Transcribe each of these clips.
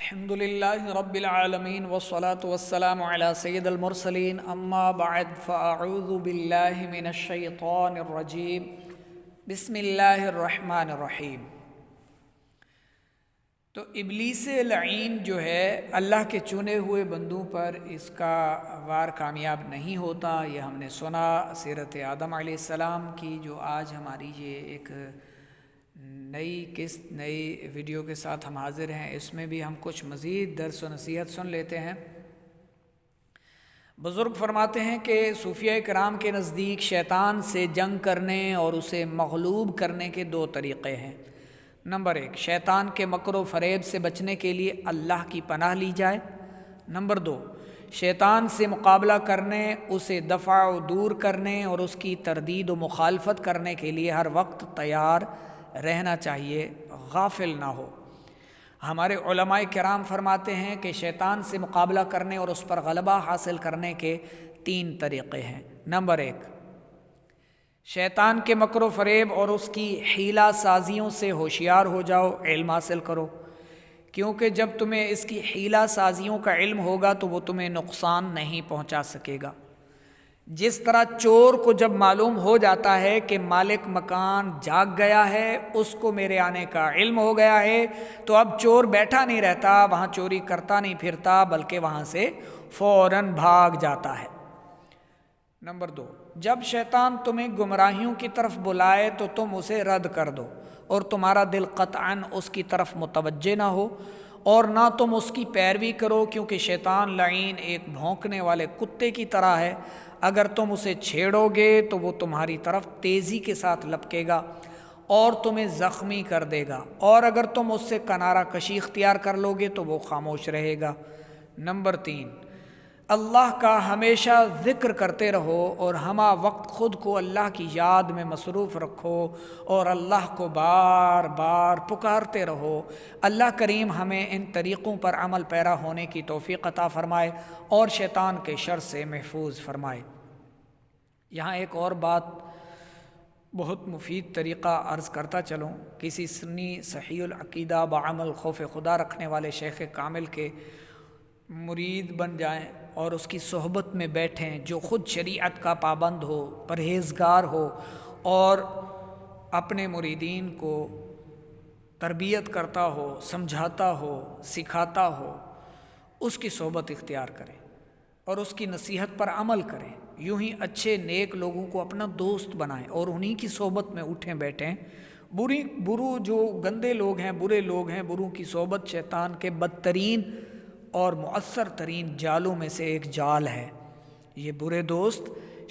الحمد لله رب العالمين والصلاة والسلام على سيد المرسلين اما بعد فاعوذ بالله من الشیطان الرجیم بسم اللہ الرحمن الرحیم۔ تو ابلیس لعین جو ہے اللہ کے چنے ہوئے بندوں پر اس کا وار کامیاب نہیں ہوتا۔ یہ ہم نے سنا سیرت آدم علیہ السلام کی، جو آج ہماری یہ ایک نئی ویڈیو کے ساتھ ہم حاضر ہیں۔ اس میں بھی ہم کچھ مزید درس و نصیحت سن لیتے ہیں۔ بزرگ فرماتے ہیں کہ صوفیہ کرام کے نزدیک شیطان سے جنگ کرنے اور اسے مغلوب کرنے کے دو طریقے ہیں۔ نمبر 1، شیطان کے مکر و فریب سے بچنے کے لیے اللہ کی پناہ لی جائے۔ نمبر 2، شیطان سے مقابلہ کرنے، اسے دفع و دور کرنے اور اس کی تردید و مخالفت کرنے کے لیے ہر وقت تیار رہنا چاہیے، غافل نہ ہو۔ ہمارے علماء کرام فرماتے ہیں کہ شیطان سے مقابلہ کرنے اور اس پر غلبہ حاصل کرنے کے 3 طریقے ہیں۔ نمبر 1، شیطان کے مکر و فریب اور اس کی حیلہ سازیوں سے ہوشیار ہو جاؤ، علم حاصل کرو، کیونکہ جب تمہیں اس کی حیلہ سازیوں کا علم ہوگا تو وہ تمہیں نقصان نہیں پہنچا سکے گا۔ جس طرح چور کو جب معلوم ہو جاتا ہے کہ مالک مکان جاگ گیا ہے، اس کو میرے آنے کا علم ہو گیا ہے، تو اب چور بیٹھا نہیں رہتا، وہاں چوری کرتا نہیں پھرتا، بلکہ وہاں سے فوراً بھاگ جاتا ہے۔ نمبر 2، جب شیطان تمہیں گمراہیوں کی طرف بلائے تو تم اسے رد کر دو اور تمہارا دل قطعاً اس کی طرف متوجہ نہ ہو اور نہ تم اس کی پیروی کرو، کیونکہ شیطان لعین ایک بھونکنے والے کتے کی طرح ہے۔ اگر تم اسے چھیڑو گے تو وہ تمہاری طرف تیزی کے ساتھ لپکے گا اور تمہیں زخمی کر دے گا، اور اگر تم اس سے کنارہ کشی اختیار کر لو گے تو وہ خاموش رہے گا۔ نمبر 3، اللہ کا ہمیشہ ذکر کرتے رہو اور ہمہ وقت خود کو اللہ کی یاد میں مصروف رکھو اور اللہ کو بار بار پکارتے رہو۔ اللہ کریم ہمیں ان طریقوں پر عمل پیرا ہونے کی توفیق عطا فرمائے اور شیطان کے شر سے محفوظ فرمائے۔ یہاں ایک اور بات بہت مفید طریقہ عرض کرتا چلوں۔ کسی سنی صحیح العقیدہ بعمل خوف خدا رکھنے والے شیخ کامل کے مرید بن جائیں اور اس کی صحبت میں بیٹھیں، جو خود شریعت کا پابند ہو، پرہیزگار ہو اور اپنے مریدین کو تربیت کرتا ہو، سمجھاتا ہو، سکھاتا ہو، اس کی صحبت اختیار کریں اور اس کی نصیحت پر عمل کریں۔ یوں ہی اچھے نیک لوگوں کو اپنا دوست بنائیں اور انہی کی صحبت میں اٹھیں بیٹھیں۔ برو جو گندے لوگ ہیں، برے لوگ ہیں، بروں کی صحبت شیطان کے بدترین اور مؤثر ترین جالوں میں سے ایک جال ہے۔ یہ برے دوست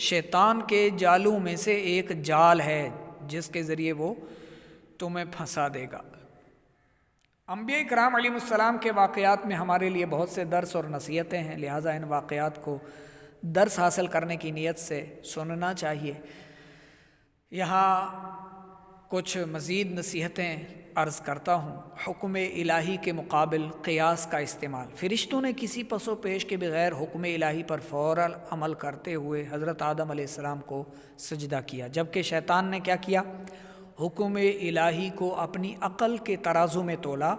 شیطان کے جالوں میں سے ایک جال ہے جس کے ذریعے وہ تمہیں پھنسا دے گا۔ انبیاء کرام علیہ السلام کے واقعات میں ہمارے لیے بہت سے درس اور نصیحتیں ہیں، لہٰذا ان واقعات کو درس حاصل کرنے کی نیت سے سننا چاہیے۔ یہاں کچھ مزید نصیحتیں عرض کرتا ہوں۔ حکم الہی کے مقابل قیاس کا استعمال۔ فرشتوں نے کسی پس و پیش کے بغیر حکم الہی پر فوراً عمل کرتے ہوئے حضرت آدم علیہ السلام کو سجدہ کیا، جبکہ شیطان نے کیا کیا؟ حکم الہی کو اپنی عقل کے ترازو میں تولا،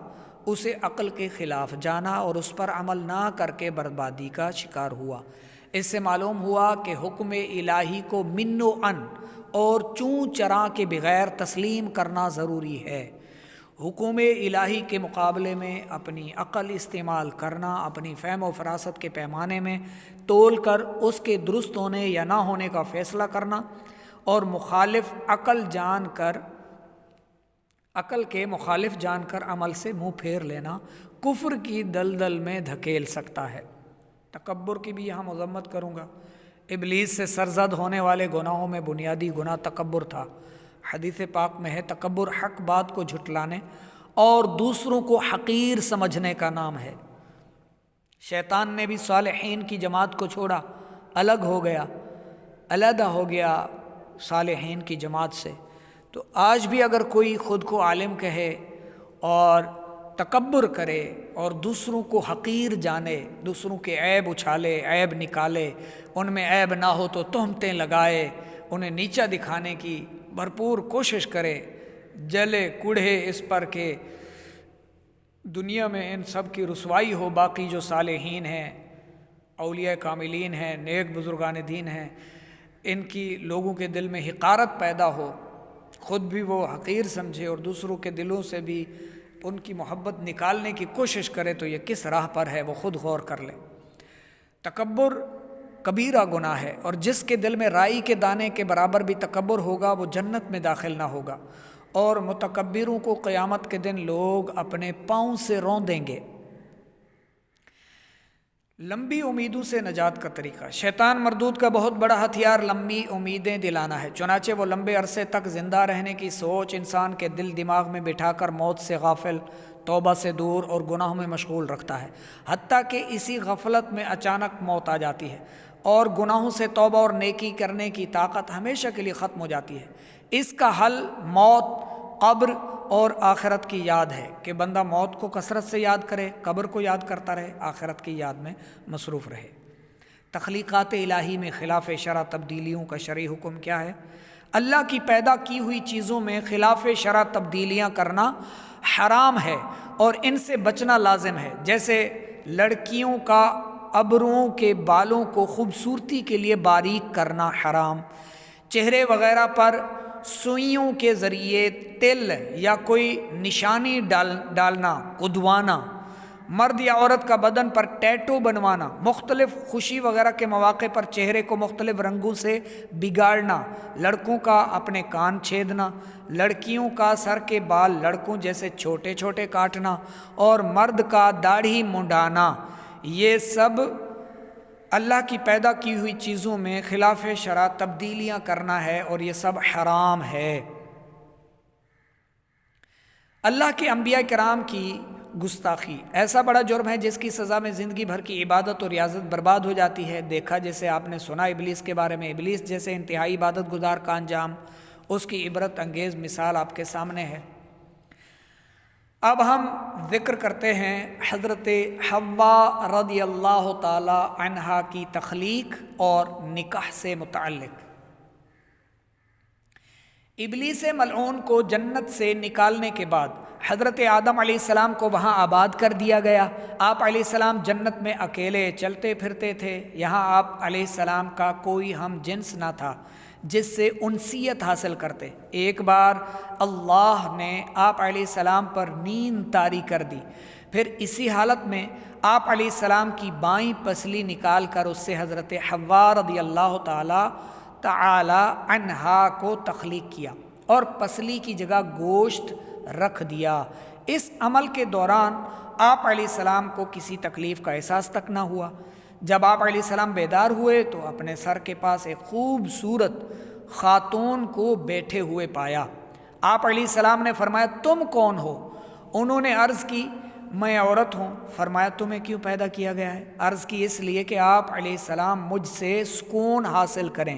اسے عقل کے خلاف جانا اور اس پر عمل نہ کر کے بربادی کا شکار ہوا۔ اس سے معلوم ہوا کہ حکم الہی کو من و ان اور چوں چراں کے بغیر تسلیم کرنا ضروری ہے۔ حکم الہی کے مقابلے میں اپنی عقل استعمال کرنا، اپنی فہم و فراست کے پیمانے میں تول کر اس کے درست ہونے یا نہ ہونے کا فیصلہ کرنا اور عقل کے مخالف جان کر عمل سے منہ پھیر لینا کفر کی دلدل میں دھکیل سکتا ہے۔ تکبر کی بھی یہاں مذمت کروں گا۔ ابلیس سے سرزد ہونے والے گناہوں میں بنیادی گناہ تکبر تھا۔ حدیث پاک میں ہے، تکبر حق بات کو جھٹلانے اور دوسروں کو حقیر سمجھنے کا نام ہے۔ شیطان نے بھی صالحین کی جماعت کو چھوڑا، علیحدہ ہو گیا صالحین کی جماعت سے۔ تو آج بھی اگر کوئی خود کو عالم کہے اور تکبر کرے اور دوسروں کو حقیر جانے، دوسروں کے عیب اچھالے، عیب نکالے، ان میں عیب نہ ہو تو تہمتیں لگائے، انہیں نیچا دکھانے کی بھرپور کوشش کرے، جلے کوڑھے اس پر کہ دنیا میں ان سب کی رسوائی ہو، باقی جو صالحین ہیں، اولیاء کاملین ہیں، نیک بزرگان دین ہیں، ان کی لوگوں کے دل میں حقارت پیدا ہو، خود بھی وہ حقیر سمجھے اور دوسروں کے دلوں سے بھی ان کی محبت نکالنے کی کوشش کرے، تو یہ کس راہ پر ہے وہ خود غور کر لے۔ تکبر کبیرہ گناہ ہے، اور جس کے دل میں رائی کے دانے کے برابر بھی تکبر ہوگا وہ جنت میں داخل نہ ہوگا، اور متکبروں کو قیامت کے دن لوگ اپنے پاؤں سے رون دیں گے۔ لمبی امیدوں سے نجات کا طریقہ۔ شیطان مردود کا بہت بڑا ہتھیار لمبی امیدیں دلانا ہے، چنانچہ وہ لمبے عرصے تک زندہ رہنے کی سوچ انسان کے دل دماغ میں بٹھا کر موت سے غافل، توبہ سے دور اور گناہوں میں مشغول رکھتا ہے، حتیٰ کہ اسی غفلت میں اچانک موت آ جاتی ہے اور گناہوں سے توبہ اور نیکی کرنے کی طاقت ہمیشہ کے لیے ختم ہو جاتی ہے۔ اس کا حل موت، قبر اور آخرت کی یاد ہے کہ بندہ موت کو کثرت سے یاد کرے، قبر کو یاد کرتا رہے، آخرت کی یاد میں مصروف رہے۔ تخلیقات الہی میں خلاف شرع تبدیلیوں کا شرعی حکم کیا ہے؟ اللہ کی پیدا کی ہوئی چیزوں میں خلاف شرع تبدیلیاں کرنا حرام ہے اور ان سے بچنا لازم ہے، جیسے لڑکیوں کا ابروؤں کے بالوں کو خوبصورتی کے لیے باریک کرنا حرام، چہرے وغیرہ پر سوئیوں کے ذریعے تل یا کوئی نشانی ڈالنا، کدوانا، مرد یا عورت کا بدن پر ٹیٹو بنوانا، مختلف خوشی وغیرہ کے مواقع پر چہرے کو مختلف رنگوں سے بگاڑنا، لڑکوں کا اپنے کان چھیدنا، لڑکیوں کا سر کے بال لڑکوں جیسے چھوٹے چھوٹے کاٹنا اور مرد کا داڑھی منڈانا، یہ سب اللہ کی پیدا کی ہوئی چیزوں میں خلاف شرع تبدیلیاں کرنا ہے اور یہ سب حرام ہے۔ اللہ کے انبیاء کرام کی گستاخی ایسا بڑا جرم ہے جس کی سزا میں زندگی بھر کی عبادت اور ریاضت برباد ہو جاتی ہے۔ دیکھا جیسے آپ نے سنا ابلیس کے بارے میں، ابلیس جیسے انتہائی عبادت گزار کا انجام، اس کی عبرت انگیز مثال آپ کے سامنے ہے۔ اب ہم ذکر کرتے ہیں حضرت حوا رضی اللہ تعالی عنہا کی تخلیق اور نکاح سے متعلق۔ ابلیس ملعون کو جنت سے نکالنے کے بعد حضرت آدم علیہ السلام کو وہاں آباد کر دیا گیا۔ آپ علیہ السلام جنت میں اکیلے چلتے پھرتے تھے، یہاں آپ علیہ السلام کا کوئی ہم جنس نہ تھا جس سے انسیت حاصل کرتے۔ ایک بار اللہ نے آپ علیہ السلام پر نیند طاری کر دی، پھر اسی حالت میں آپ علیہ السلام کی بائیں پسلی نکال کر اس سے حضرت حوا رضی اللہ تعالی عنہا کو تخلیق کیا اور پسلی کی جگہ گوشت رکھ دیا۔ اس عمل کے دوران آپ علیہ السلام کو کسی تکلیف کا احساس تک نہ ہوا۔ جب آپ علیہ السلام بیدار ہوئے تو اپنے سر کے پاس ایک خوبصورت خاتون کو بیٹھے ہوئے پایا۔ آپ علیہ السلام نے فرمایا تم کون ہو؟ انہوں نے عرض کی میں عورت ہوں۔ فرمایا تمہیں کیوں پیدا کیا گیا ہے؟ عرض کی اس لیے کہ آپ علیہ السلام مجھ سے سکون حاصل کریں۔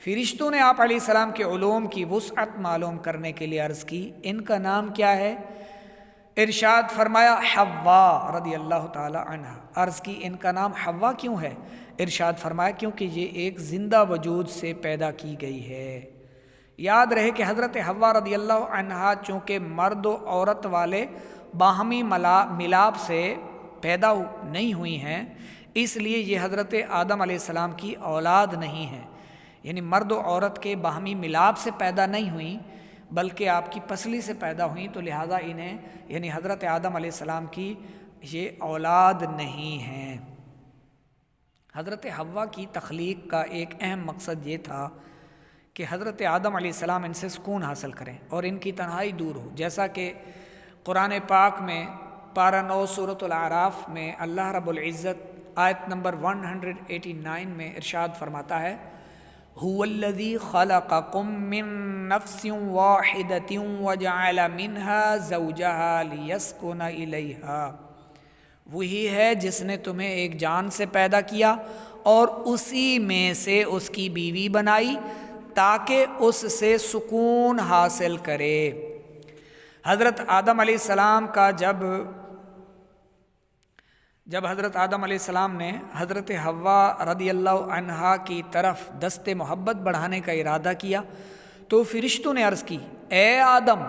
فرشتوں نے آپ علیہ السلام کے علوم کی وسعت معلوم کرنے کے لیے عرض کی ان کا نام کیا ہے؟ ارشاد فرمایا حوا رضی اللہ تعالی عنہ۔ عرض کی ان کا نام حوا کیوں ہے؟ ارشاد فرمایا کیونکہ یہ ایک زندہ وجود سے پیدا کی گئی ہے۔ یاد رہے کہ حضرت حوا رضی اللہ عنہ چونکہ مرد و عورت والے باہمی ملاپ سے پیدا نہیں ہوئی ہیں، اس لیے یہ حضرت آدم علیہ السلام کی اولاد نہیں ہیں، یعنی مرد و عورت کے باہمی ملاپ سے پیدا نہیں ہوئیں بلکہ آپ کی پسلی سے پیدا ہوئیں، تو لہٰذا انہیں یعنی حضرت آدم علیہ السلام کی یہ اولاد نہیں ہیں۔ حضرت حوا کی تخلیق کا ایک اہم مقصد یہ تھا کہ حضرت آدم علیہ السلام ان سے سکون حاصل کریں اور ان کی تنہائی دور ہو، جیسا کہ قرآن پاک میں پارہ 9 سورۃ الاعراف میں اللہ رب العزت آیت نمبر 189 میں ارشاد فرماتا ہے هو الذی خلقکم من نفس واحدۃ وجعل منها زوجها لیسکن الیہا، وہی ہے جس نے تمہیں ایک جان سے پیدا کیا اور اسی میں سے اس کی بیوی بنائی تاکہ اس سے سکون حاصل کرے۔ حضرت آدم علیہ السلام کا جب حضرت آدم علیہ السلام نے حضرت حوا رضی اللہ عنہا کی طرف دست محبت بڑھانے کا ارادہ کیا تو فرشتوں نے عرض کی اے آدم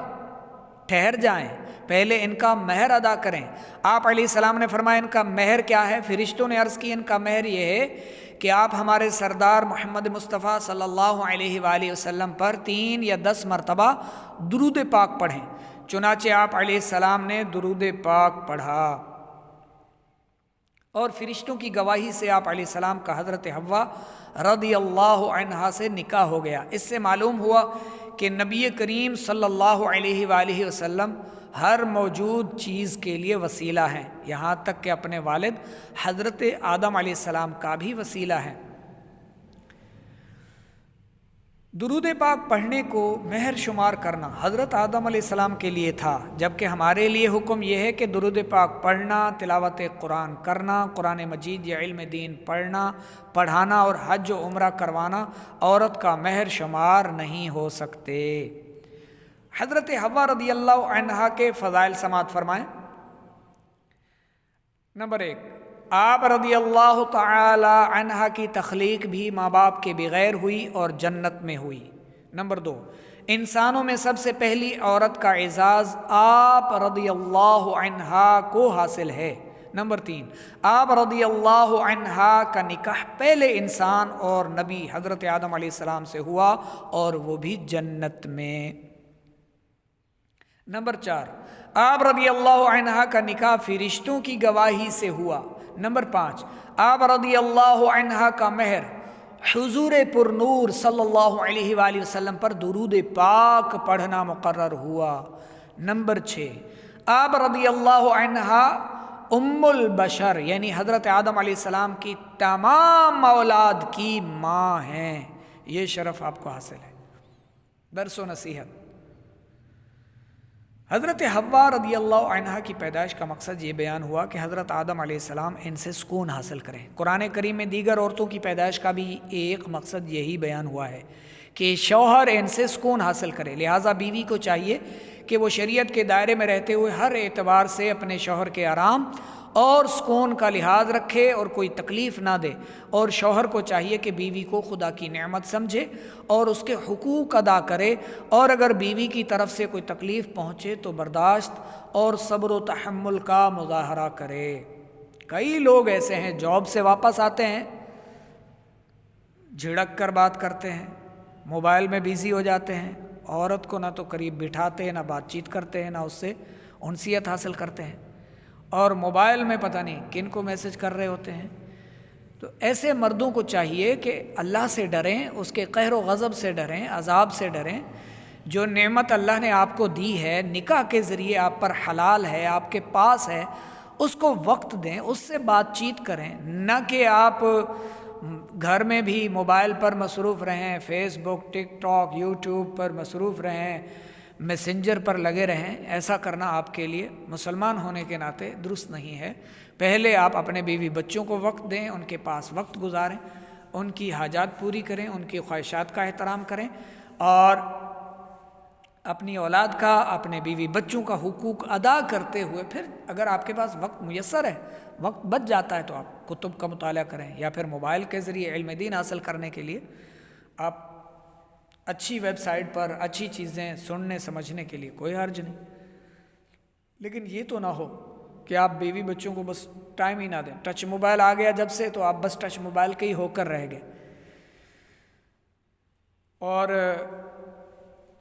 ٹھہر جائیں، پہلے ان کا مہر ادا کریں۔ آپ علیہ السلام نے فرمایا ان کا مہر کیا ہے؟ فرشتوں نے عرض کی ان کا مہر یہ ہے کہ آپ ہمارے سردار محمد مصطفیٰ صلی اللہ علیہ وآلہ وسلم پر 3 یا 10 مرتبہ درود پاک پڑھیں۔ چنانچہ آپ علیہ السلام نے درود پاک پڑھا، اور فرشتوں کی گواہی سے آپ علیہ السلام کا حضرت حوا رضی اللہ عنہا سے نکاح ہو گیا۔ اس سے معلوم ہوا کہ نبی کریم صلی اللہ علیہ وآلہ وسلم ہر موجود چیز کے لیے وسیلہ ہیں، یہاں تک کہ اپنے والد حضرت آدم علیہ السلام کا بھی وسیلہ ہے۔ درود پاک پڑھنے کو مہر شمار کرنا حضرت آدم علیہ السلام کے لیے تھا، جبکہ ہمارے لیے حکم یہ ہے کہ درود پاک پڑھنا، تلاوت قرآن کرنا، قرآن مجید یا علم دین پڑھنا، پڑھانا اور حج و عمرہ کروانا عورت کا مہر شمار نہیں ہو سکتے۔ حضرت حوا رضی اللہ عنہا کے فضائل سماعت فرمائیں۔ نمبر 1، آپ رضی اللہ تعالی عنہا کی تخلیق بھی ماں باپ کے بغیر ہوئی اور جنت میں ہوئی۔ نمبر 2، انسانوں میں سب سے پہلی عورت کا اعزاز آپ رضی اللہ عنہا کو حاصل ہے۔ نمبر 3، آپ رضی اللہ عنہا کا نکاح پہلے انسان اور نبی حضرت آدم علیہ السلام سے ہوا اور وہ بھی جنت میں۔ نمبر 4، آپ رضی اللہ عنہا کا نکاح فرشتوں کی گواہی سے ہوا۔ نمبر 5، آپ رضی اللہ عنہا کا مہر حضور پر نور صلی اللہ علیہ وآلہ وسلم پر درود پاک پڑھنا مقرر ہوا۔ نمبر 6، آپ رضی اللہ عنہا ام البشر یعنی حضرت آدم علیہ السلام کی تمام اولاد کی ماں ہیں، یہ شرف آپ کو حاصل ہے۔ درس و نصیحت، حضرت حوا رضی اللہ عنہا کی پیدائش کا مقصد یہ بیان ہوا کہ حضرت آدم علیہ السلام ان سے سکون حاصل کریں۔ قرآن کریم میں دیگر عورتوں کی پیدائش کا بھی ایک مقصد یہی بیان ہوا ہے کہ شوہر ان سے سکون حاصل کرے، لہٰذا بیوی کو چاہیے کہ وہ شریعت کے دائرے میں رہتے ہوئے ہر اعتبار سے اپنے شوہر کے آرام اور سکون کا لحاظ رکھے اور کوئی تکلیف نہ دے، اور شوہر کو چاہیے کہ بیوی کو خدا کی نعمت سمجھے اور اس کے حقوق ادا کرے، اور اگر بیوی کی طرف سے کوئی تکلیف پہنچے تو برداشت اور صبر و تحمل کا مظاہرہ کرے۔ کئی لوگ ایسے ہیں جاب سے واپس آتے ہیں، جھڑک کر بات کرتے ہیں، موبائل میں بیزی ہو جاتے ہیں، عورت کو نہ تو قریب بٹھاتے ہیں، نہ بات چیت کرتے ہیں، نہ اس سے انسیت حاصل کرتے ہیں، اور موبائل میں پتہ نہیں کن کو میسج کر رہے ہوتے ہیں۔ تو ایسے مردوں کو چاہیے کہ اللہ سے ڈریں، اس کے قہر و غضب سے ڈریں، عذاب سے ڈریں۔ جو نعمت اللہ نے آپ کو دی ہے، نکاح کے ذریعے آپ پر حلال ہے، آپ کے پاس ہے، اس کو وقت دیں، اس سے بات چیت کریں، نہ کہ آپ گھر میں بھی موبائل پر مصروف رہیں، فیس بک، ٹک ٹاک، یوٹیوب پر مصروف رہیں، میسنجر پر لگے رہیں۔ ایسا کرنا آپ کے لیے مسلمان ہونے کے ناطے درست نہیں ہے۔ پہلے آپ اپنے بیوی بچوں کو وقت دیں، ان کے پاس وقت گزاریں، ان کی حاجات پوری کریں، ان کی خواہشات کا احترام کریں، اور اپنی اولاد کا، اپنے بیوی بچوں کا حقوق ادا کرتے ہوئے پھر اگر آپ کے پاس وقت میسر ہے، وقت بچ جاتا ہے، تو آپ کتب کا مطالعہ کریں، یا پھر موبائل کے ذریعے علم دین حاصل کرنے کے لیے آپ اچھی ویب سائٹ پر اچھی چیزیں سننے سمجھنے کے لیے کوئی حرج نہیں۔ لیکن یہ تو نہ ہو کہ آپ بیوی بچوں کو بس ٹائم ہی نہ دیں۔ ٹچ موبائل آ گیا جب سے، تو آپ بس ٹچ موبائل کے ہی ہو کر رہ گئے۔ اور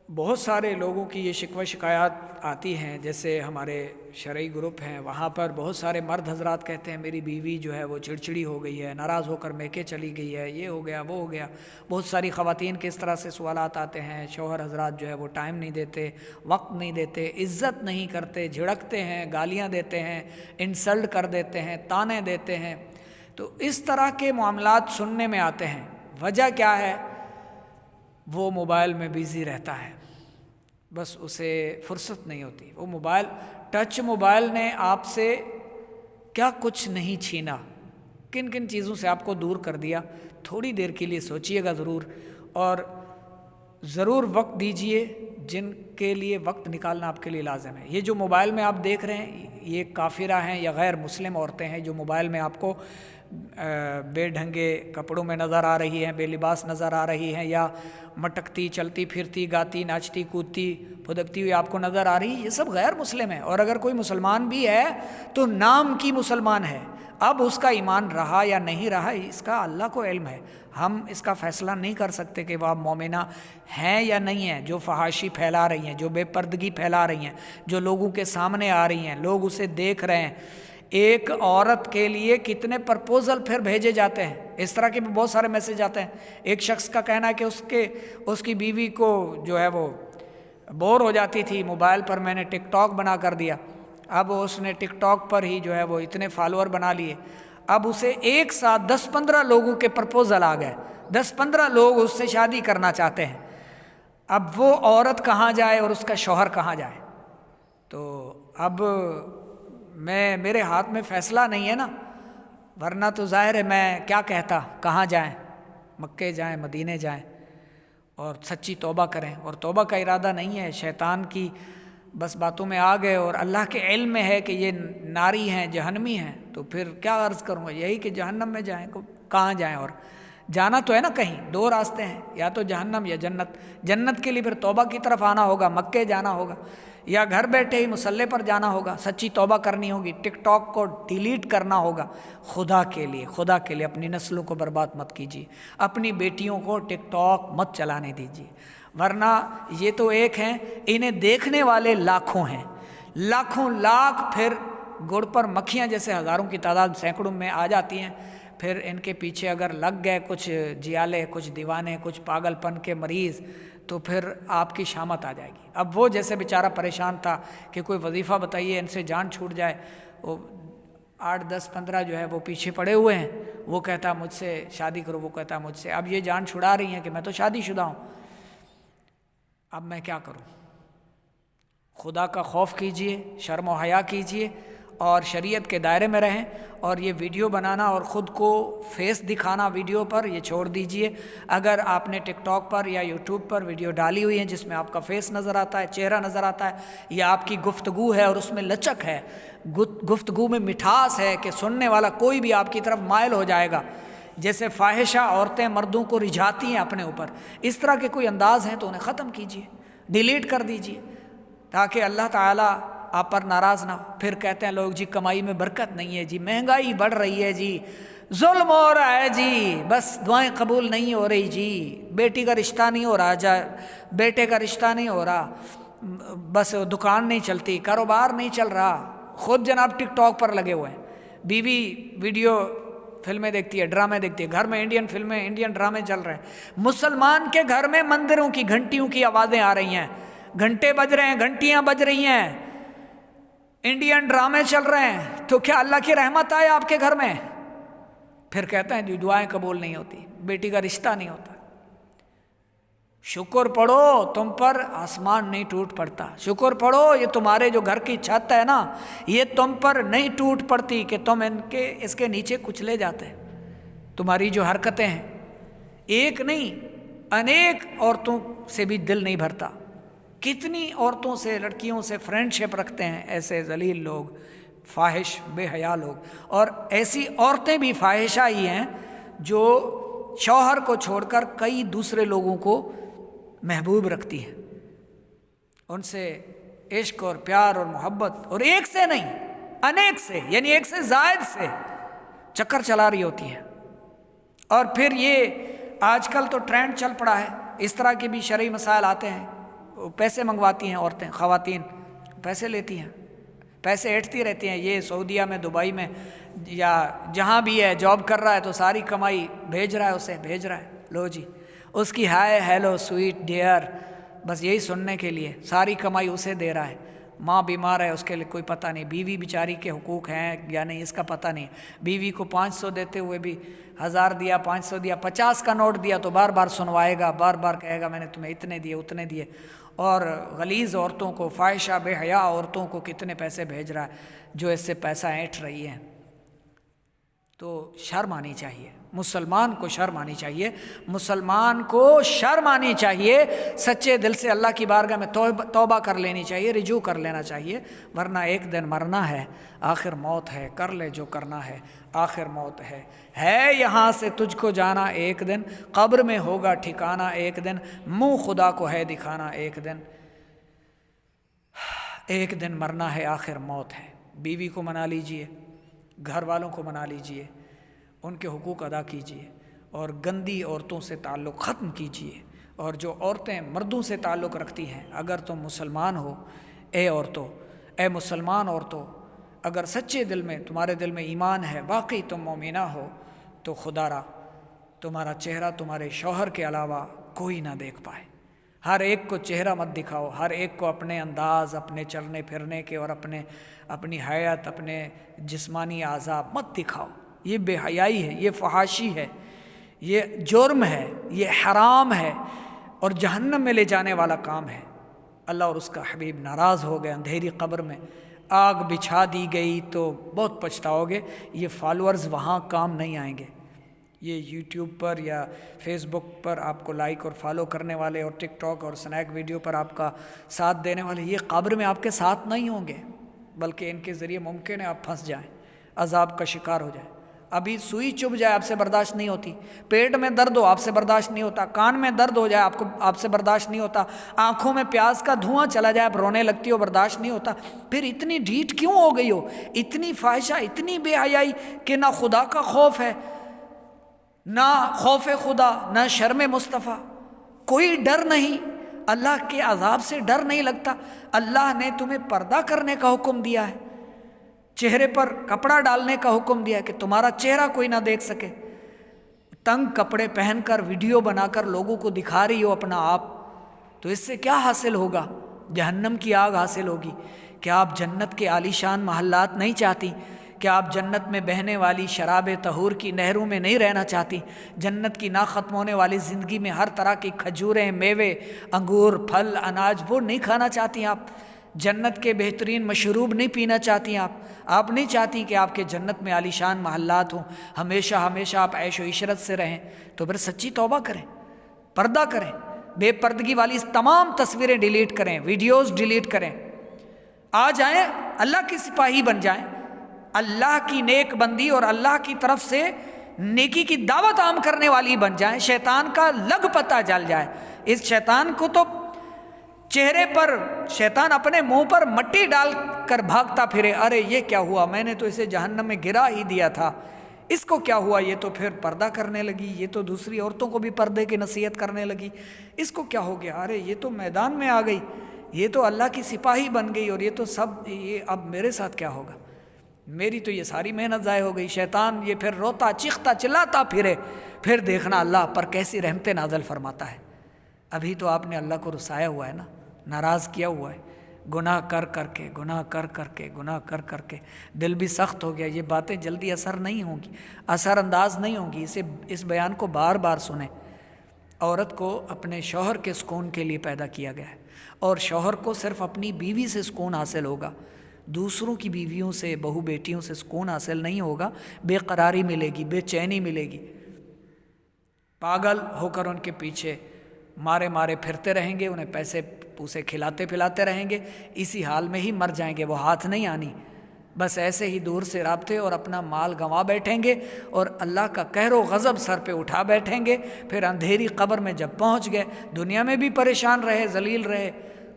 بہت سارے لوگوں کی یہ شکوہ شکایات آتی ہیں، جیسے ہمارے شرعی گروپ ہیں، وہاں پر بہت سارے مرد حضرات کہتے ہیں میری بیوی جو ہے وہ چڑچڑی ہو گئی ہے، ناراض ہو کر میکے چلی گئی ہے، یہ ہو گیا وہ ہو گیا۔ بہت ساری خواتین کے اس طرح سے سوالات آتے ہیں، شوہر حضرات جو ہے وہ ٹائم نہیں دیتے، وقت نہیں دیتے، عزت نہیں کرتے، جھڑکتے ہیں، گالیاں دیتے ہیں، انسلٹ کر دیتے ہیں، تانے دیتے ہیں۔ تو اس طرح کے معاملات سننے میں آتے ہیں۔ وجہ کیا ہے؟ وہ موبائل میں بیزی رہتا ہے، بس اسے فرصت نہیں ہوتی۔ وہ موبائل، ٹچ موبائل نے آپ سے کیا کچھ نہیں چھینا، کن کن چیزوں سے آپ کو دور کر دیا۔ تھوڑی دیر کے لیے سوچئے گا ضرور، اور ضرور وقت دیجئے جن کے لیے وقت نکالنا آپ کے لیے لازم ہے۔ یہ جو موبائل میں آپ دیکھ رہے ہیں، یہ کافرہ ہیں یا غیر مسلم عورتیں ہیں جو موبائل میں آپ کو بے ڈھنگے کپڑوں میں نظر آ رہی ہیں، بے لباس نظر آ رہی ہیں، یا مٹکتی چلتی پھرتی گاتی ناچتی کودتی پھدکتی ہوئی آپ کو نظر آ رہی، یہ سب غیر مسلم ہیں۔ اور اگر کوئی مسلمان بھی ہے تو نام کی مسلمان ہے، اب اس کا ایمان رہا یا نہیں رہا اس کا اللہ کو علم ہے، ہم اس کا فیصلہ نہیں کر سکتے کہ وہ آپ مومنہ ہیں یا نہیں ہیں۔ جو فحاشی پھیلا رہی ہیں، جو بے پردگی پھیلا رہی ہیں، جو لوگوں کے سامنے آ رہی ہیں، لوگ اسے دیکھ رہے ہیں۔ ایک عورت کے لیے کتنے پرپوزل پھر بھیجے جاتے ہیں، اس طرح کے بھی بہت سارے میسج آتے ہیں۔ ایک شخص کا کہنا ہے کہ اس کی بیوی کو جو ہے وہ بور ہو جاتی تھی موبائل پر، میں نے ٹک ٹاک بنا کر دیا، اب اس نے ٹک ٹاک پر ہی جو ہے وہ اتنے فالوور بنا لیے، اب اسے ایک ساتھ 10-15 لوگوں کے پرپوزل آ گئے، 10-15 لوگ اس سے شادی کرنا چاہتے ہیں۔ اب وہ عورت کہاں جائے اور اس کا شوہر کہاں جائے؟ تو اب میرے ہاتھ میں فیصلہ نہیں ہے نا، ورنہ تو ظاہر ہے میں کیا کہتا، کہاں جائیں، مکے جائیں، مدینے جائیں اور سچی توبہ کریں۔ اور توبہ کا ارادہ نہیں ہے، شیطان کی بس باتوں میں آ گئے، اور اللہ کے علم میں ہے کہ یہ ناری ہیں، جہنمی ہیں، تو پھر کیا عرض کروں گا، یہی کہ جہنم میں جائیں، کہاں جائیں؟ اور جانا تو ہے نا کہیں، دو راستے ہیں، یا تو جہنم یا جنت۔ جنت کے لیے پھر توبہ کی طرف آنا ہوگا، مکے جانا ہوگا، یا گھر بیٹھے ہی مصلے پر جانا ہوگا، سچی توبہ کرنی ہوگی، ٹک ٹاک کو ڈیلیٹ کرنا ہوگا۔ خدا کے لیے اپنی نسلوں کو برباد مت کیجیے، اپنی بیٹیوں کو ٹک ٹاک مت چلانے دیجیے، ورنہ یہ تو ایک ہیں، انہیں دیکھنے والے لاکھوں ہیں، لاکھوں لاکھ، پھر گڑ پر مکھیاں جیسے ہزاروں کی تعداد سینکڑوں میں آ جاتی ہیں۔ پھر ان کے پیچھے اگر لگ گئے کچھ جیالے، کچھ دیوانے، کچھ پاگل پن کے مریض، تو پھر آپ کی شامت آ جائے گی۔ اب وہ جیسے بیچارہ پریشان تھا کہ کوئی وظیفہ بتائیے ان سے جان چھوٹ جائے، وہ 8 10 15 جو ہے وہ پیچھے پڑے ہوئے ہیں، وہ کہتا مجھ سے شادی کرو، وہ کہتا مجھ سے، اب یہ جان چھڑا رہی ہیں کہ میں تو شادی شدہ ہوں، اب میں کیا کروں؟ خدا کا خوف کیجئے، شرم و حیا کیجئے، اور شریعت کے دائرے میں رہیں، اور یہ ویڈیو بنانا اور خود کو فیس دکھانا ویڈیو پر یہ چھوڑ دیجئے۔ اگر آپ نے ٹک ٹاک پر یا یوٹیوب پر ویڈیو ڈالی ہوئی ہیں جس میں آپ کا فیس نظر آتا ہے، چہرہ نظر آتا ہے، یا آپ کی گفتگو ہے اور اس میں لچک ہے، گفتگو میں مٹھاس ہے کہ سننے والا کوئی بھی آپ کی طرف مائل ہو جائے گا، جیسے فاحشہ عورتیں مردوں کو رجھاتی ہیں اپنے اوپر، اس طرح کے کوئی انداز ہیں تو انہیں ختم کیجئے، ڈیلیٹ کر دیجئے، تاکہ اللہ تعالیٰ آپ پر ناراض نہ ہو۔ پھر کہتے ہیں لوگ جی کمائی میں برکت نہیں ہے جی، مہنگائی بڑھ رہی ہے جی، ظلم ہو رہا ہے جی، بس دعائیں قبول نہیں ہو رہی جی، بیٹی کا رشتہ نہیں ہو رہا، بیٹے کا رشتہ نہیں ہو رہا، بس دکان نہیں چلتی، کاروبار نہیں چل رہا، خود جناب ٹک ٹاک پر لگے ہوئے ہیں، بیوی ویڈیو فلمیں دیکھتی ہے، ڈرامے دیکھتی ہے، گھر میں انڈین فلمیں، انڈین ڈرامے چل رہے ہیں، مسلمان کے گھر میں مندروں کی گھنٹیوں کی آوازیں آ رہی ہیں، گھنٹے بج رہے ہیں، گھنٹیاں بج رہی ہیں، انڈین ڈرامے چل رہے ہیں، تو کیا اللہ کی رحمت آئے آپ کے گھر میں؟ پھر کہتے ہیں جو دعائیں قبول نہیں ہوتی، بیٹی کا رشتہ نہیں ہوتا۔ شکر پڑھو تم پر آسمان نہیں ٹوٹ پڑتا، شکر پڑھو یہ تمہارے جو گھر کی چھت ہے نا، یہ تم پر نہیں ٹوٹ پڑتی کہ تم اس کے نیچے کچلے جاتے، تمہاری جو حرکتیں ہیں، ایک نہیں انیک عورتوں سے بھی دل نہیں بھرتا، کتنی عورتوں سے، لڑکیوں سے فرینڈ شپ رکھتے ہیں ایسے ذلیل لوگ، فاحش بے حیا لوگ، اور ایسی عورتیں بھی فاحشہ ہی ہیں جو شوہر کو چھوڑ کر کئی دوسرے لوگوں کو محبوب رکھتی ہیں، ان سے عشق اور پیار اور محبت، اور ایک سے نہیں انیک سے، یعنی ایک سے زائد سے چکر چلا رہی ہوتی ہیں۔ اور پھر یہ آج کل تو ٹرینڈ چل پڑا ہے، اس طرح کے بھی شرعی مسائل آتے ہیں، پیسے منگواتی ہیں عورتیں، خواتین پیسے لیتی ہیں، پیسے ایٹھتی رہتی ہیں، یہ سعودیہ میں، دبئی میں، یا جہاں بھی ہے جاب کر رہا ہے تو ساری کمائی بھیج رہا ہے، اسے بھیج رہا ہے، لو جی اس کی ہائے ہیلو سویٹ ڈیئر، بس یہی سننے کے لیے ساری کمائی اسے دے رہا ہے۔ ماں بیمار ہے اس کے لیے کوئی پتہ نہیں، بیوی بیچاری کے حقوق ہیں یا نہیں اس کا پتہ نہیں، بیوی کو 500 دیتے ہوئے بھی 1000 دیا، 500 دیا، 50 کا نوٹ دیا تو بار بار سنوائے گا، بار بار کہے گا میں نے تمہیں اتنے دیے اتنے دیے، اور غلیظ عورتوں کو، فاحشہ بے حیا عورتوں کو کتنے پیسے بھیج رہا ہے جو اس سے پیسہ اینٹھ رہی ہیں۔ تو شرم آنی چاہیے، مسلمان کو شرم آنی چاہیے، مسلمان کو شرم آنی چاہیے، سچے دل سے اللہ کی بارگاہ میں توبہ کر لینی چاہیے، رجوع کر لینا چاہیے، ورنہ ایک دن مرنا ہے، آخر موت ہے، کر لے جو کرنا ہے، آخر موت ہے یہاں سے تجھ کو جانا ایک دن، قبر میں ہوگا ٹھکانہ ایک دن، منہ خدا کو ہے دکھانا ایک دن مرنا ہے، آخر موت ہے۔ بیوی کو منا لیجئے، گھر والوں کو منا لیجئے، ان کے حقوق ادا کیجئے، اور گندی عورتوں سے تعلق ختم کیجئے، اور جو عورتیں مردوں سے تعلق رکھتی ہیں، اگر تم مسلمان ہو اے مسلمان عورتوں، اگر سچے دل میں تمہارے دل میں ایمان ہے، واقعی تم مومنہ ہو، تو خدا را تمہارا چہرہ تمہارے شوہر کے علاوہ کوئی نہ دیکھ پائے۔ ہر ایک کو چہرہ مت دکھاؤ، ہر ایک کو اپنے انداز، اپنے چلنے پھرنے کے اور اپنی حیات، اپنے جسمانی اعضاء مت دکھاؤ۔ یہ بے حیائی ہے، یہ فحاشی ہے، یہ جرم ہے، یہ حرام ہے، اور جہنم میں لے جانے والا کام ہے۔ اللہ اور اس کا حبیب ناراض ہو گئے، اندھیری قبر میں آگ بچھا دی گئی تو بہت پچھتاؤ گے۔ یہ فالورز وہاں کام نہیں آئیں گے، یہ یوٹیوب پر یا فیس بک پر آپ کو لائک اور فالو کرنے والے، اور ٹک ٹاک اور سنیک ویڈیو پر آپ کا ساتھ دینے والے، یہ قبر میں آپ کے ساتھ نہیں ہوں گے، بلکہ ان کے ذریعے ممکن ہے آپ پھنس جائیں، عذاب کا شکار ہو جائیں۔ ابھی سوئی چبھ جائے آپ سے برداشت نہیں ہوتی، پیٹ میں درد ہو آپ سے برداشت نہیں ہوتا، کان میں درد ہو جائے آپ سے برداشت نہیں ہوتا، آنکھوں میں پیاز کا دھواں چلا جائے آپ رونے لگتی ہو، برداشت نہیں ہوتا، پھر اتنی ڈھیٹ کیوں ہو گئی ہو، اتنی فاحشہ، اتنی بے حیائی کہ نہ خدا کا خوف ہے، نہ خوف خدا، نہ شرم مصطفیٰ، کوئی ڈر نہیں، اللہ کے عذاب سے ڈر نہیں لگتا۔ اللہ نے تمہیں پردہ کرنے کا حکم دیا ہے، چہرے پر کپڑا ڈالنے کا حکم دیا ہے کہ تمہارا چہرہ کوئی نہ دیکھ سکے، تنگ کپڑے پہن کر ویڈیو بنا کر لوگوں کو دکھا رہی ہو اپنا آپ، تو اس سے کیا حاصل ہوگا؟ جہنم کی آگ حاصل ہوگی۔ کیا آپ جنت کے عالیشان محلات نہیں چاہتی؟ کیا آپ جنت میں بہنے والی شراب طہور کی نہروں میں نہیں رہنا چاہتی؟ جنت کی نہ ختم ہونے والی زندگی میں ہر طرح کی کھجوریں، میوے، انگور، پھل، اناج وہ نہیں کھانا چاہتی آپ؟ جنت کے بہترین مشروب نہیں پینا چاہتی آپ نہیں چاہتی کہ آپ کے جنت میں عالیشان محلات ہوں، ہمیشہ ہمیشہ آپ عیش و عشرت سے رہیں؟ تو پھر سچی توبہ کریں، پردہ کریں، بے پردگی والی تمام تصویریں ڈیلیٹ کریں، ویڈیوز ڈیلیٹ کریں، آ جائیں اللہ کی سپاہی بن جائیں، اللہ کی نیک بندی اور اللہ کی طرف سے نیکی کی دعوت عام کرنے والی بن جائیں، شیطان کا لگ پتہ جل جائے۔ اس شیطان کو تو چہرے پر شیطان اپنے منہ پر مٹی ڈال کر بھاگتا پھرے، ارے یہ کیا ہوا، میں نے تو اسے جہنم میں گرا ہی دیا تھا، اس کو کیا ہوا، یہ تو پھر پردہ کرنے لگی، یہ تو دوسری عورتوں کو بھی پردے کی نصیحت کرنے لگی، اس کو کیا ہو گیا، ارے یہ تو میدان میں آ گئی، یہ تو اللہ کی سپاہی بن گئی، اور یہ تو سب، یہ اب میرے ساتھ کیا ہوگا، میری تو یہ ساری محنت ضائع ہو گئی۔ شیطان یہ پھر روتا چیختا چلاتا پھرے، پھر دیکھنا اللہ پر کیسی رحمتیں نازل فرماتا ہے۔ ابھی تو آپ نے اللہ کو رسایا ہوا ہے نا، ناراض کیا ہوا ہے، گناہ کر کر کے دل بھی سخت ہو گیا۔ یہ باتیں جلدی اثر نہیں ہوں گی، اثر انداز نہیں ہوں گی، اس بیان کو بار بار سنیں۔ عورت کو اپنے شوہر کے سکون کے لیے پیدا کیا گیا ہے، اور شوہر کو صرف اپنی بیوی سے سکون حاصل ہوگا، دوسروں کی بیویوں سے، بہو بیٹیوں سے سکون حاصل نہیں ہوگا، بے قراری ملے گی، بے چینی ملے گی، پاگل ہو کر ان کے پیچھے مارے پھرتے رہیں گے، انہیں پیسے پوسے کھلاتے پلاتے رہیں گے، اسی حال میں ہی مر جائیں گے، وہ ہاتھ نہیں آنی، بس ایسے ہی دور سے رابطے اور اپنا مال گنوا بیٹھیں گے، اور اللہ کا قہر و غضب سر پہ اٹھا بیٹھیں گے۔ پھر اندھیری قبر میں جب پہنچ گئے، دنیا میں بھی پریشان رہے، ذلیل رہے،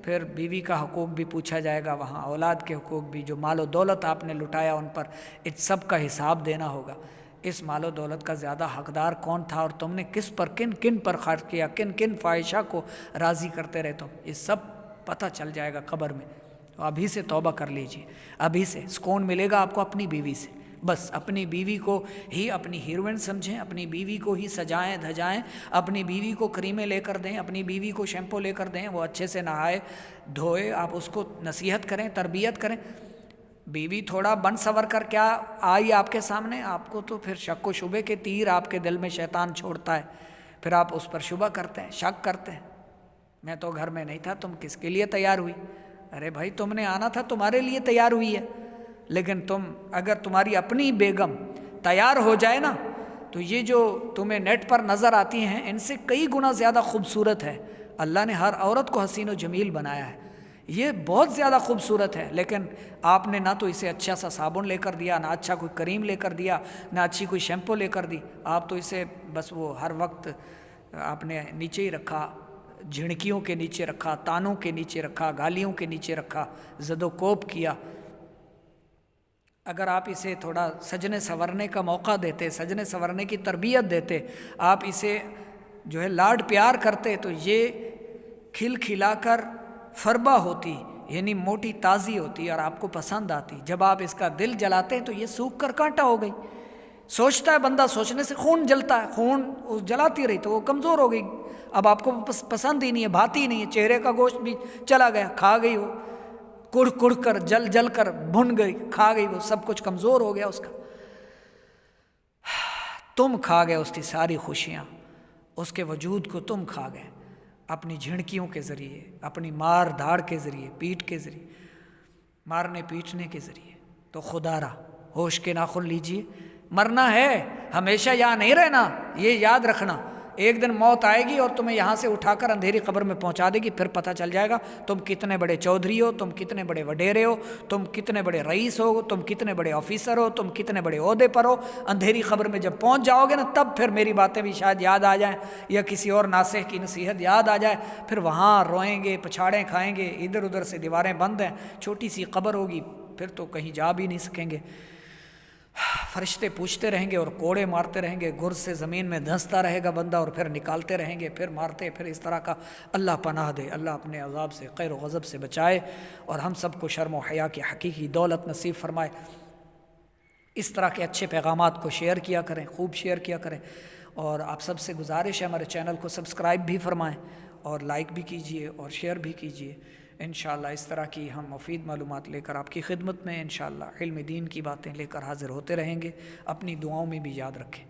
پھر بیوی کا حقوق بھی پوچھا جائے گا، وہاں اولاد کے حقوق بھی، جو مال و دولت آپ نے لٹایا ان پر، اس سب کا حساب دینا ہوگا۔ اس مال و دولت کا زیادہ حقدار کون تھا، اور تم نے کس پر کن پر خرچ کیا، کن فاحشہ کو راضی کرتے رہے تم، یہ سب پتہ چل جائے گا قبر میں۔ تو ابھی سے توبہ کر لیجیے، ابھی سے سکون ملے گا آپ کو اپنی بیوی سے، بس اپنی بیوی کو ہی اپنی ہیروئن سمجھیں، اپنی بیوی کو ہی سجائیں دھجائیں، اپنی بیوی کو کریمیں لے کر دیں، اپنی بیوی کو شیمپو لے کر دیں، وہ اچھے سے نہائے دھوئے، آپ اس کو نصیحت کریں، تربیت کریں۔ بیوی تھوڑا بن سور کر کیا آئی آپ کے سامنے، آپ کو تو پھر شک و شبے کے تیر آپ کے دل میں شیطان چھوڑتا ہے، پھر آپ اس پر شبہ کرتے ہیں، شک کرتے ہیں، میں تو گھر میں نہیں تھا، تم کس کے لیے تیار ہوئی؟ ارے بھائی تم نے آنا تھا، تمہارے لیے تیار ہوئی ہے، لیکن اگر تمہاری اپنی بیگم تیار ہو جائے نا تو یہ جو تمہیں نیٹ پر نظر آتی ہیں ان سے کئی گنا زیادہ خوبصورت ہے. اللہ نے ہر عورت کو حسین و جمیل بنایا ہے, یہ بہت زیادہ خوبصورت ہے, لیکن آپ نے نہ تو اسے اچھا سا صابن لے کر دیا, نہ اچھا کوئی کریم لے کر دیا, نہ اچھی کوئی شیمپو لے کر دی. آپ تو اسے بس وہ ہر وقت آپ نے نیچے ہی رکھا, جھڑکیوں کے نیچے رکھا, تانوں کے نیچے رکھا, گالیوں کے نیچے رکھا, زد و کوب کیا. اگر آپ اسے تھوڑا سجنے سنورنے کا موقع دیتے, سجنے سنورنے کی تربیت دیتے, آپ اسے جو ہے لاڈ پیار کرتے, تو یہ کھل کھلا کر فربا ہوتی, یعنی موٹی تازی ہوتی اور آپ کو پسند آتی. جب آپ اس کا دل جلاتے ہیں تو یہ سوکھ کر کانٹا ہو گئی. سوچتا ہے بندہ, سوچنے سے خون جلتا ہے, خون جلاتی رہی تو وہ کمزور ہو گئی, اب آپ کو پسند ہی نہیں ہے, بھاتی ہی نہیں ہے, چہرے کا گوشت بھی چلا گیا, کھا گئی وہ, کڑ کڑ کر جل جل کر بھن گئی, کھا گئی وہ, سب کچھ کمزور ہو گیا اس کا. تم کھا گئے اس کی ساری خوشیاں, اس کے وجود کو تم کھا گئے اپنی جھڑکیوں کے ذریعے, اپنی مار دھاڑ کے ذریعے, پیٹ کے ذریعے, مارنے پیٹنے کے ذریعے. تو خدا را ہوش کے ناخن لیجئے, مرنا ہے, ہمیشہ یہاں نہیں رہنا, یہ یاد رکھنا. ایک دن موت آئے گی اور تمہیں یہاں سے اٹھا کر اندھیری قبر میں پہنچا دے گی, پھر پتہ چل جائے گا تم کتنے بڑے چودھری ہو, تم کتنے بڑے وڈیرے ہو, تم کتنے بڑے رئیس ہو, تم کتنے بڑے آفیسر ہو, تم کتنے بڑے عہدے پر ہو. اندھیری قبر میں جب پہنچ جاؤ گے نا, تب پھر میری باتیں بھی شاید یاد آ جائیں, یا کسی اور ناصح کی نصیحت یاد آ جائے. پھر وہاں روئیں گے, پچھاڑیں کھائیں گے, ادھر ادھر سے دیواریں بند ہیں, چھوٹی سی قبر ہوگی, پھر تو کہیں جا بھی نہیں سکیں گے. فرشتے پوچھتے رہیں گے اور کوڑے مارتے رہیں گے, گرز سے زمین میں دھنستا رہے گا بندہ, اور پھر نکالتے رہیں گے, پھر مارتے, پھر اس طرح کا. اللہ پناہ دے, اللہ اپنے عذاب سے, قہر و غضب سے بچائے, اور ہم سب کو شرم و حیا کی حقیقی دولت نصیب فرمائے. اس طرح کے اچھے پیغامات کو شیئر کیا کریں, خوب شیئر کیا کریں. اور آپ سب سے گزارش ہے ہمارے چینل کو سبسکرائب بھی فرمائیں, اور لائک بھی کیجئے, اور شیئر بھی کیجئے. انشاءاللہ اس طرح کی ہم مفید معلومات لے کر آپ کی خدمت میں انشاءاللہ علم دین کی باتیں لے کر حاضر ہوتے رہیں گے. اپنی دعاؤں میں بھی یاد رکھیں.